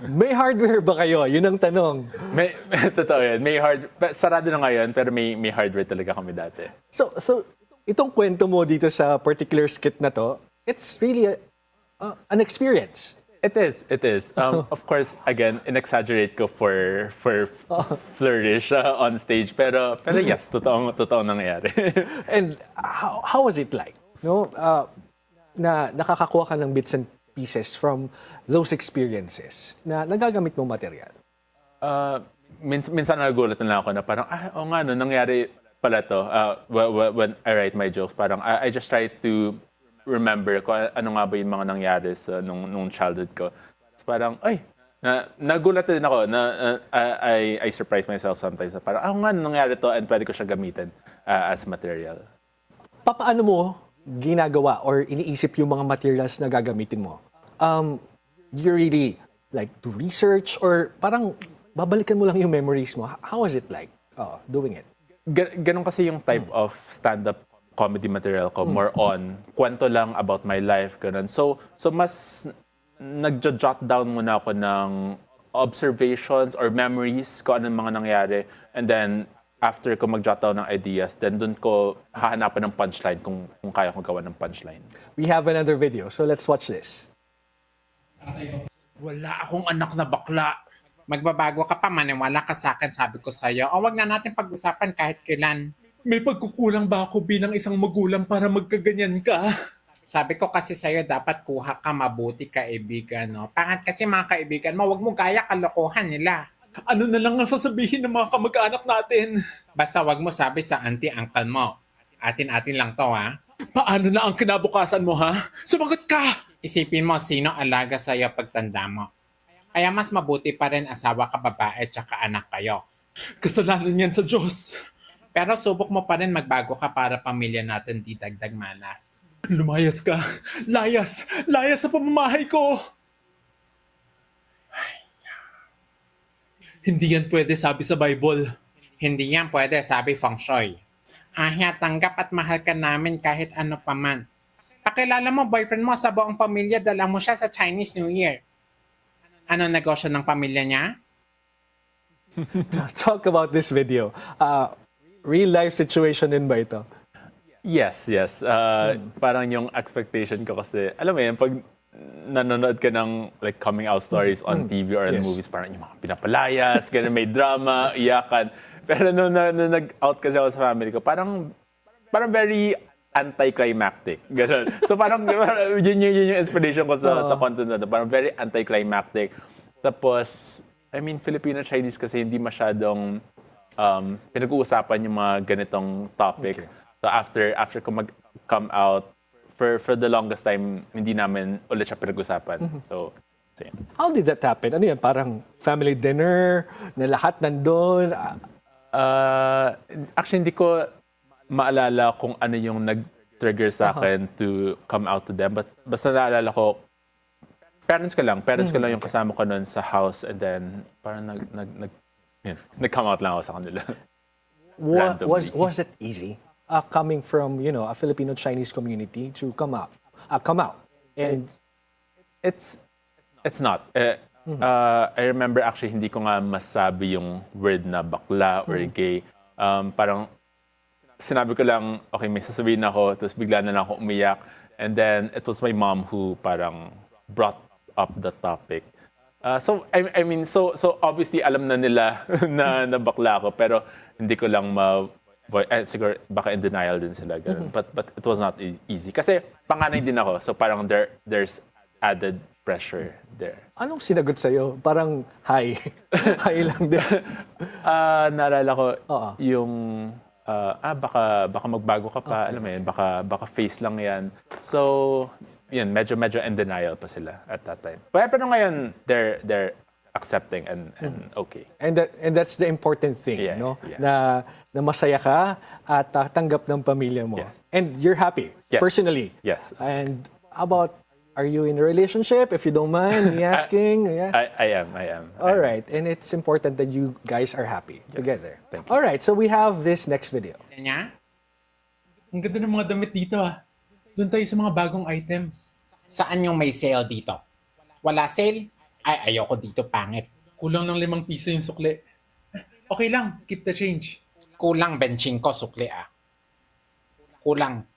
May hardware ba kayo? Yun ang tanong. Totoo yun. Sarado na ngayon, pero may hardware talaga kami dati. So itong kwento mo dito sa particular skit na to, it's really an experience. It is. Of course, again, in-exaggerate ko for flourish on stage. Pero yes, totoong nangyayari. And how was it like? No, na nakakakuha ka ng bits and pieces from those experiences na nagagamit mong material? Minsan nagulat na lang ako na parang, nangyari pala to. When I write my jokes, parang I just try to remember kung ano nga ba yung mga nangyari sa nung childhood ko. So parang, nagulat din ako na I surprise myself sometimes. Parang, nangyari to and pwede ko siya gamitin as material. Paano mo ginagawa or iniisip yung mga materials na gagamitin mo? You really like do research or parang babalikan mo lang yung memories mo? How was it like doing it? Ganon kasi yung type of stand-up comedy material ko, more on kwento lang about my life, ganun. So mas nagja-jot down muna ako ng observations or memories kung anong mga nangyari, and then after ko mag-jot down ng ideas, then dun ko hahanapan ng punchline kung kaya ko gawa ng punchline. We have another video, so let's watch this. Wala akong anak na bakla. Magbabago ka pa, maniwala ka sa akin, sabi ko sa'yo. O wag na natin pag-usapan kahit kailan. May pagkukulang ba ako bilang isang magulang para magkaganyan ka? Sabi ko kasi sa'yo, dapat kuha ka mabuti kaibigan, no? Pangat kasi mga kaibigan mo, wag mo gaya kalokohan nila. Ano na lang ang sasabihin ng mga kamag-anak natin? Basta wag mo sabi sa auntie-uncle mo. Atin-atin lang to, ha? Paano na ang kinabukasan mo, ha? Sumagot ka! Isipin mo sino alaga sa'yo pagtanda mo. Kaya mas mabuti pa rin asawa ka babae tsaka anak kayo. Kasalanan yan sa Diyos. Pero subok mo pa rin magbago ka para pamilya natin di dagdag malas. Lumayas ka. Layas! Layas sa pamamahay ko! Hindi yan pwede sabi sa Bible. Hindi yan pwede, sabi Feng Shui. Ahiya, tanggap at mahal ka namin kahit ano pa man. Pakilala mo, boyfriend mo sa buong pamilya, dala mo siya sa Chinese New Year. Ano negosyo ng pamilya niya? Talk about this video. Real life situation din ba ito? Yes. Parang yung expectation ko kasi, alam mo yun, pag nanonood ka ng like coming out stories on TV or in Yes. movies, parang yung mga pinapalayas, ganun, may drama, iyakan. Pero nung nag-out kasi ako sa family ko, parang very anticlimactic. Ganun. So parang yun yung inspiration ko sa content na to. Parang very anticlimactic. Tapos, I mean, Filipino-Chinese kasi hindi masyadong pinag-uusapan yung mga ganitong topics. Okay. So after ko mag-come out, for the longest time, hindi namin ulit siya pinag-usapan. So yun. How did that happen? Ano yan? Parang family dinner na lahat nandun? Actually, hindi ko maalala kung ano yung nag-trigger sa akin to come out to them. But basta naalala ko, parents ko lang yung kasama ko noon sa house, and then parang nag-come out lang ako sa kanila. Was it easy coming from, a Filipino-Chinese community to come out? And It's not. I remember actually hindi ko nga masabi yung word na bakla or gay. Parang sinabi ko lang, okay, may sasabihin ako, tapos bigla na lang ako umiyak. And then it was my mom who parang brought up the topic. So I mean, so obviously alam na nila na bakla ako, pero hindi ko lang siguro baka in denial din sila ganun. But it was not easy kasi panganay din ako, so parang there's added pressure there. anong sinagot sa'yo? Parang hi. Hi lang din. Naalala ko yung baka magbago ka pa, alam mo yun, baka face lang yan. So yun, medyo in denial pa sila at that time. Pero ngayon they're accepting and okay. And that's the important thing, Yeah, no? yeah. Na masaya ka at tanggap ng pamilya mo. Yes. And you're happy, Yes. personally. Yes. And how about, are you in a relationship, if you don't mind me asking? Yeah. I am. All right, and it's important that you guys are happy together. Thank you. All right, so we have this next video. Niya? Ang ganda ng mga damit dito, ah. Doon tayo sa mga bagong items. Saan yung may sale dito? Wala sale? Ay, ayoko dito, pangit. Kulang ng 5 piso yung sukli. Okay lang, keep the change. Kulang benching ko, sukli ah. Kulang.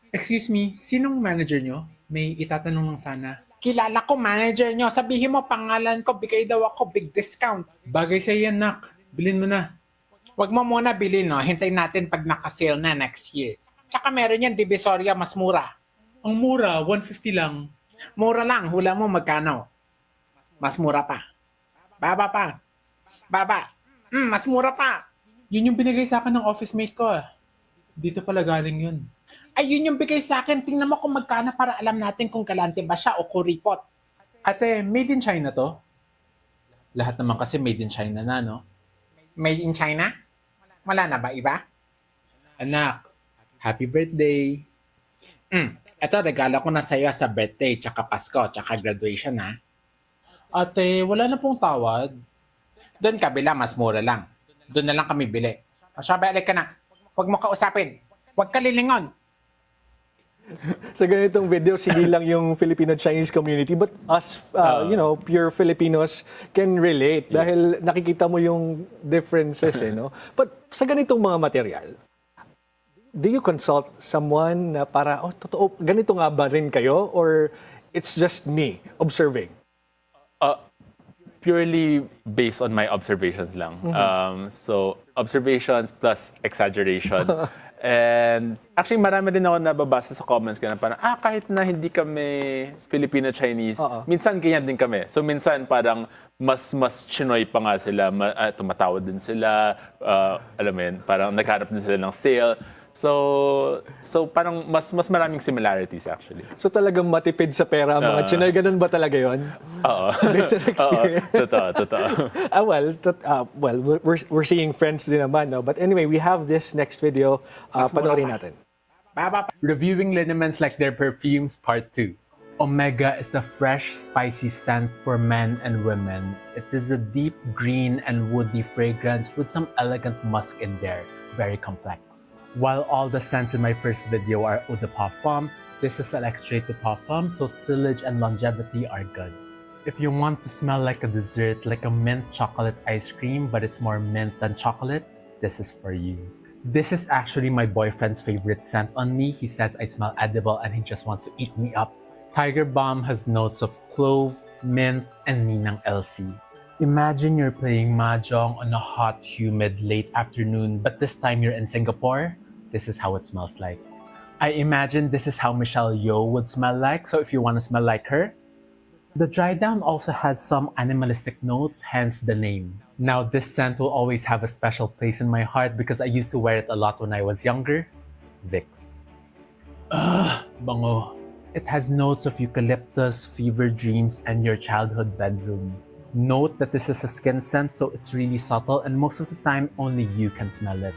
Excuse me, sinong manager nyo? May itatanong lang sana. Kilala ko manager nyo. Sabihin mo pangalan ko, bigay daw ako big discount. Bagay sa yan, nak. Bilhin mo na. Huwag mo muna bilhin, no? Hintayin natin pag naka-sale na next year. Tsaka meron yan, Divisoria, mas mura. Ang mura, 150 lang. Mura lang, hula mo magkano? Mas mura pa. Baba pa. Baba. Mas mura pa. Yun yung binigay sa akin ng office mate ko, ah. Dito pala galing yun. Ay, yun yung bigay sa akin. Tingnan mo kung magkano para alam natin kung galante ba siya o kuripot. Ate, made in China to? Lahat naman kasi made in China na, no? Made in China? Wala na ba iba? Anak, happy birthday. Ito, regalo ko na sa'yo sa birthday, tsaka Pasko, tsaka graduation, ha? Ate, wala na pong tawad. Doon kabila, mas mura lang. Doon na lang kami bili. O siya, balik ka na. Huwag mo kausapin. Huwag ka lilingon. Sa ganitong video, hindi lang yung Filipino-Chinese community, but us, pure Filipinos can relate dahil nakikita mo yung differences, no? But sa ganitong mga material, do you consult someone na para, totoo, ganito nga ba rin kayo? Or it's just me observing? purely based on my observations lang. So, observations plus exaggeration. And actually, marami din ako nababasa sa comments ko na parang, kahit na hindi kami Filipino-Chinese, minsan ganyan din kami. So, minsan parang mas chinoy pa nga sila, tumatawad din sila, alam mo yun, parang naghanap din sila ng sale. So parang mas maraming similarities actually. So talagang matipid sa pera ang mga Chinoy. Ganun ba talaga yon? Oo. Based on experience. Totoo. We're seeing friends din naman, no? But anyway, we have this next video. Panoorin natin. Reviewing liniments like their perfumes, part 2. Omega is a fresh, spicy scent for men and women. It is a deep green and woody fragrance with some elegant musk in there. Very complex. While all the scents in my first video are eau de parfum, this is an extrait de parfum, so sillage and longevity are good. If you want to smell like a dessert, like a mint chocolate ice cream, but it's more mint than chocolate, this is for you. This is actually my boyfriend's favorite scent on me. He says I smell edible and he just wants to eat me up. Tiger Balm has notes of clove, mint, and Ninang Elsie. Imagine you're playing mahjong on a hot, humid, late afternoon, but this time you're in Singapore. This is how it smells like. I imagine this is how Michelle Yeoh would smell like, so if you want to smell like her. The dry down also has some animalistic notes, hence the name. Now this scent will always have a special place in my heart because I used to wear it a lot when I was younger. Vicks. Bango. It has notes of eucalyptus, fever dreams, and your childhood bedroom. Note that this is a skin scent, so it's really subtle and most of the time only you can smell it.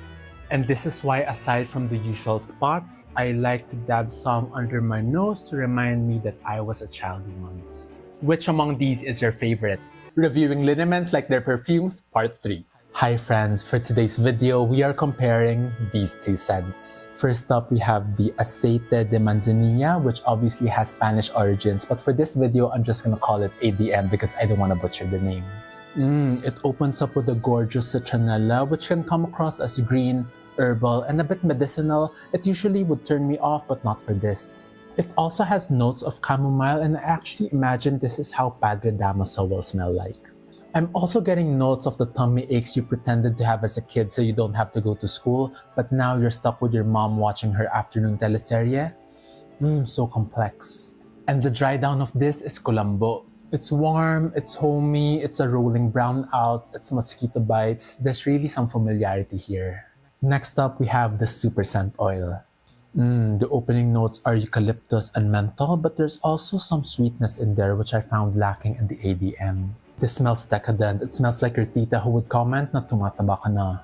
And this is why, aside from the usual spots, I like to dab some under my nose to remind me that I was a child once. Which among these is your favorite? Reviewing liniments like their perfumes, part 3. Hi friends, for today's video, we are comparing these two scents. First up, we have the Aceite de Manzanilla, which obviously has Spanish origins, but for this video, I'm just gonna call it ADM because I don't want to butcher the name. It opens up with a gorgeous citronella, which can come across as green, herbal, and a bit medicinal. It usually would turn me off, but not for this. It also has notes of chamomile, and I actually imagine this is how Padre Damaso will smell like. I'm also getting notes of the tummy aches you pretended to have as a kid so you don't have to go to school, but now you're stuck with your mom watching her afternoon teleserye. So complex. And the dry down of this is Colombo. It's warm, it's homey, it's a rolling brown out, it's mosquito bites. There's really some familiarity here. Next up, we have the super scent oil. The opening notes are eucalyptus and menthol, but there's also some sweetness in there which I found lacking in the ADM. This smells decadent. It smells like your tita who would comment na tumataba ka na.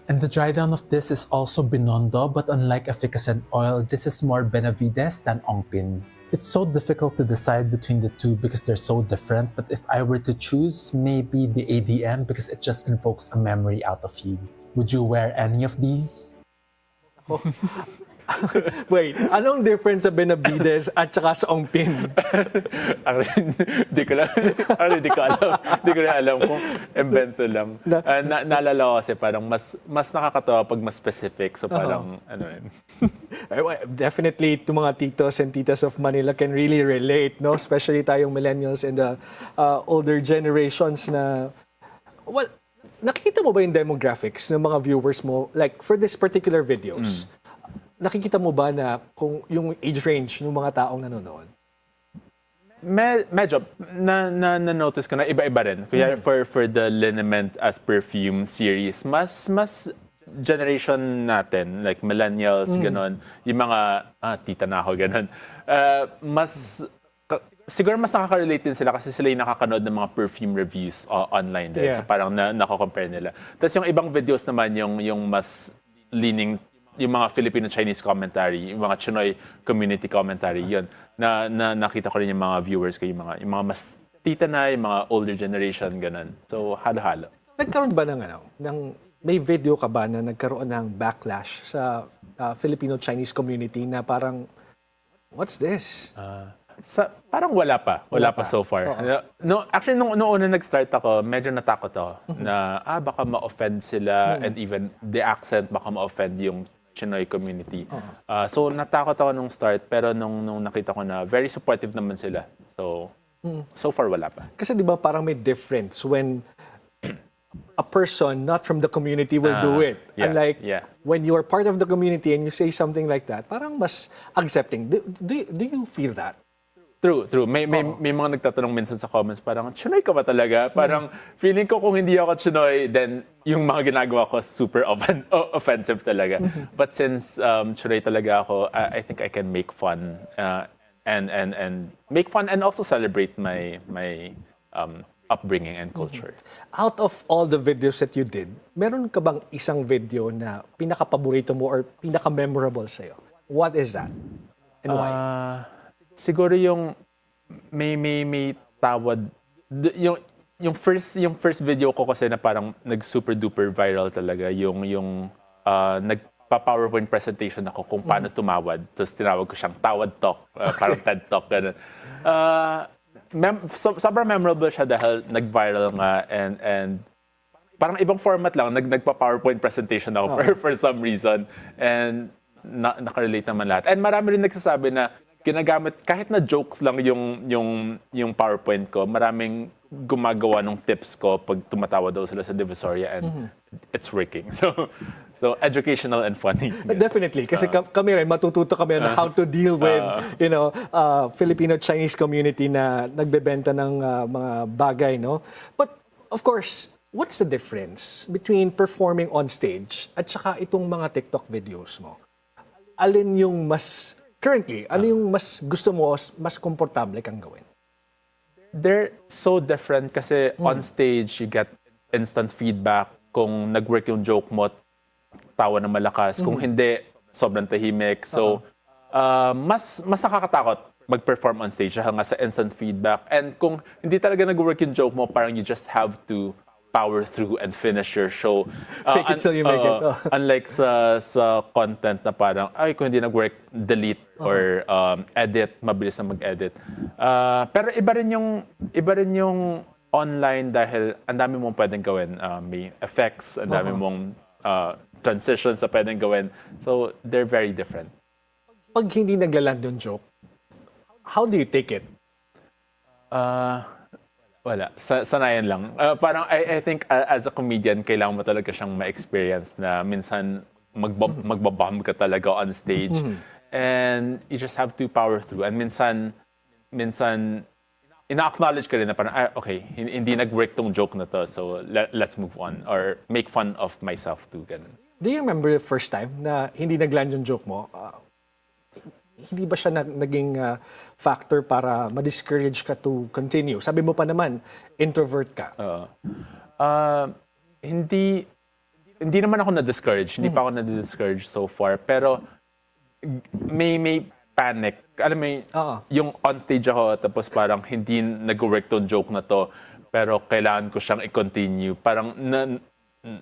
And the dry down of this is also Binondo, but unlike efficacent oil, this is more Benavides than Ongpin. It's so difficult to decide between the two because they're so different, but if I were to choose, maybe the ADM because it just invokes a memory out of you. Would you wear any of these? Wait, anong difference sa Benavides at saka sa Ongpin? Hindi ko alam. Hindi ko alam kung invento lang. Naalala ko kasi parang mas nakakatawa pag mas specific. So parang ano yun. Definitely, itong mga titos and titas of Manila can really relate, no? Especially tayong millennials and the older generations na, well, nakikita mo ba yung demographics ng mga viewers mo? Like, for this particular videos, nakikita mo ba na kung yung age range ng mga taong nanonood? Medyo, na-notice ko na iba-iba rin. Kaya for the Liniment as Perfume series, mas generation natin, like millennials, ganon, yung mga, tita na ako, ganon, siguro mas nakaka-relate din sila kasi sila yung nakakanood ng mga perfume reviews online din. Yeah. So parang nako-compare nila. Tapos yung ibang videos naman, yung mas leaning, yung mga Filipino-Chinese commentary, yung mga Chinoy community commentary, yun, na nakita ko rin yung mga viewers ko, yung mga mas tita na, yung mga older generation, ganun. So, halo-halo. Nagkaroon ba may video ka ba na nagkaroon ng backlash sa Filipino-Chinese community na parang, what's this? Parang wala pa so far. No, actually, nung una nag-start ako, medyo natakot ako na baka ma-offend sila and even the accent baka ma-offend yung Chinoy community. So natakot ako nung start pero nung nakita ko na very supportive naman sila. So So far, wala pa. Kasi di ba parang may difference when a person not from the community will do it. Yeah, Unlike yeah. when you are part of the community and you say something like that, parang mas accepting. Do you feel that? True. May mga nagtatanong minsan sa comments, parang, Chinoy ka ba talaga? Parang, feeling ko kung hindi ako Chinoy, then yung mga ginagawa ko super offensive talaga. But since Chinoy talaga ako, I think I can make fun and make fun and also celebrate my upbringing and culture. Out of all the videos that you did, meron ka bang isang video na pinaka-paborito mo or pinaka-memorable sa'yo? What is that? And why? Siguro yung may tawad yung first video ko kasi na parang nag-super duper viral talaga yung nagpa-PowerPoint presentation ako kung paano tumawad. Tapos tinawag ko siyang Tawad Talk, parang TED Talk ganun. Sobrang memorable siya dahil nag-viral nga and parang ibang format lang, nagpa-PowerPoint presentation ako for some reason and nakarelate naman lahat. And marami rin nagsasabi na ginagamit, kahit na jokes lang yung PowerPoint ko, maraming gumagawa ng tips ko pag tumatawa daw sila sa Divisoria and it's working. So educational and funny. Definitely. Kasi kami rin, matututo kami on how to deal with, Filipino-Chinese community na nagbebenta ng mga bagay, no? But, of course, what's the difference between performing on stage at saka itong mga TikTok videos mo? Alin yung mas, currently, ano yung mas gusto mo, mas komportable kang gawin? They're so different kasi on stage, you get instant feedback. Kung nag-work yung joke mo, tawa na malakas. Kung hindi, sobrang tahimik. So, mas nakakatakot mag-perform on stage dahil nga sa instant feedback. And kung hindi talaga nag-work yung joke mo, parang you just have to power through and finish your show. Fake it till you make it. Unlike sa content na parang, kung hindi nag-work, delete or edit, mabilis na mag-edit. Pero iba rin yung online dahil ang dami mong pwedeng gawin. May effects, ang dami mong transitions na pwedeng gawin. So, they're very different. Pag hindi naglaland yung joke, how do you take it? Wala. Sanayan lang. Parang I think as a comedian, kailangan mo talaga siyang ma-experience na minsan magbabomb ka talaga on stage. And you just have to power through. And minsan ina-acknowledge ka rin na parang, okay, hindi nag-work tong joke na to, so let's move on. Or make fun of myself too. Ganun. Do you remember the first time na hindi nagland yung joke mo? Hindi ba siya naging factor para ma-discourage ka to continue? Sabi mo pa naman, introvert ka. Hindi naman ako na-discourage. Hindi pa ako na-discourage so far. Pero may panic. Alam mo, yung on stage ako, tapos parang hindi nag-work tong joke na to, pero kailangan ko siyang i-continue. Parang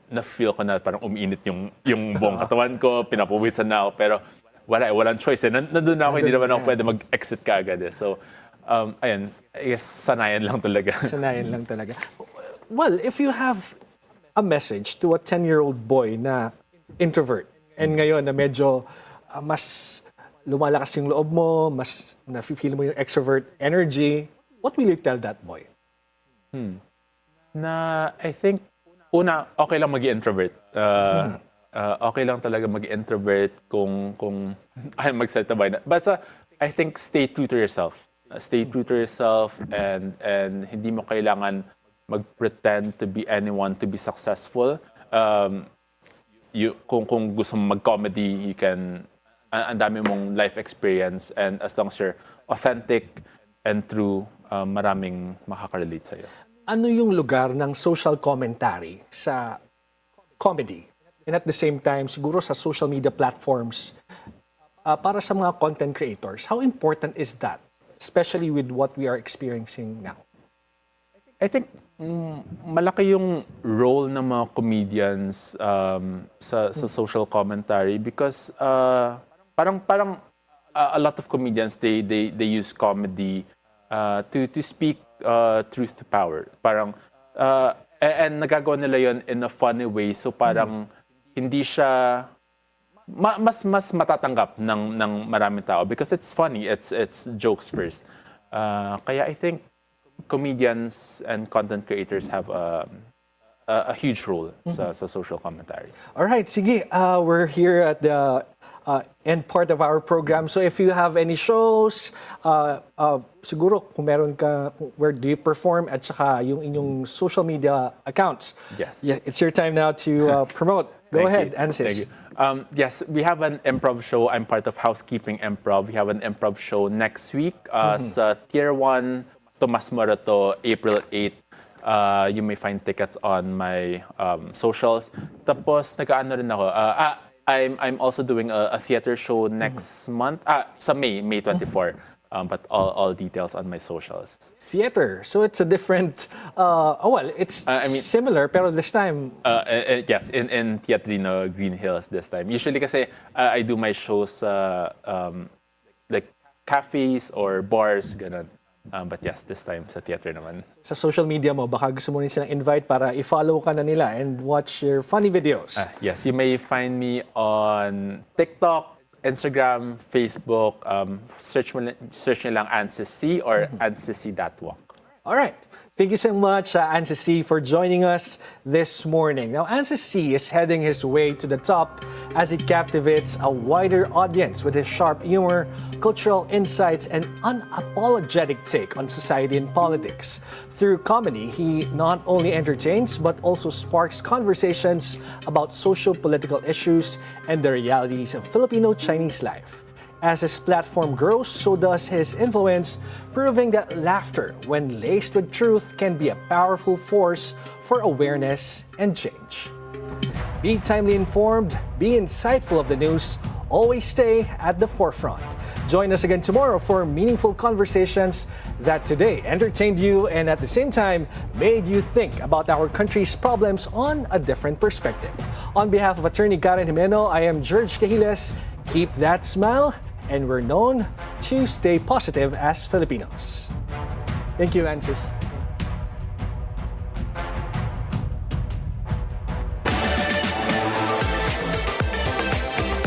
na-feel ko na parang umiinit yung buong katawan ko, pinapawisan na ako, pero walang choice. Nandun na ako, hindi naman ako pwede mag-exit ka agad. So, ayun, I guess sanayan lang talaga. Sanayan lang talaga. Well, if you have a message to a 10-year-old boy na introvert, and ngayon na medyo mas lumalakas yung loob mo, mas na-feel mo yung extrovert energy, what will you tell that boy? Na, I think, una, okay lang mag-introvert. Okay lang talaga mag-introvert kung ay magsalita ba na. But I think stay true to yourself. Stay true to yourself and hindi mo kailangan mag-pretend to be anyone to be successful. Kung gusto mo mag-comedy, you can, ang dami mong life experience and as long as you're authentic and true, maraming makakarelate sa'yo. Ano yung lugar ng social commentary sa comedy? And at the same time, siguro sa social media platforms, para sa mga content creators, how important is that? Especially with what we are experiencing now. I think malaki yung role ng mga comedians sa social commentary because parang a lot of comedians, they use comedy to speak truth to power. Parang, and nagagawa nila yun in a funny way. So parang, hindi siya mas matatanggap ng maraming tao because it's funny, it's jokes first. Kaya I think comedians and content creators have a huge role sa social commentary. Alright, sige. We're here at the end part of our program. So if you have any shows, siguro kung meron ka, where do you perform at saka yung inyong social media accounts. Yes. Yeah, it's your time now to promote. Go ahead, Ansis. Thank you. Yes, we have an improv show. I'm part of Housekeeping Improv. We have an improv show next week sa Tier 1 Tomas Morato, April 8. You may find tickets on my socials. Tapos, nag-ano rin ako. I'm also doing a theater show next month. Sa May 24. But all details on my socials. Theater. So it's a different, it's similar, pero this time. Yes, in Teatrino Green Hills this time. Usually kasi I do my shows like cafes or bars, ganun. But yes, this time sa theater naman. Sa social media mo, baka gusto mo rin silang invite para i-follow ka na nila and watch your funny videos. Yes, you may find me on TikTok, Instagram, Facebook. Search nyo lang Ansis Sy or Ansis.walk. All right. Thank you so much, Ansis Sy, for joining us this morning. Now, Ansis Sy is heading his way to the top as he captivates a wider audience with his sharp humor, cultural insights, and unapologetic take on society and politics. Through comedy, he not only entertains but also sparks conversations about socio-political issues and the realities of Filipino-Chinese life. As his platform grows, so does his influence, proving that laughter, when laced with truth, can be a powerful force for awareness and change. Be timely informed, be insightful of the news, always stay at the forefront. Join us again tomorrow for meaningful conversations that today entertained you and at the same time made you think about our country's problems on a different perspective. On behalf of Atty. Karen Jimeno, I am Gerg Cahiles. Keep that smile, and we're known to stay positive as Filipinos. Thank you, Ansis.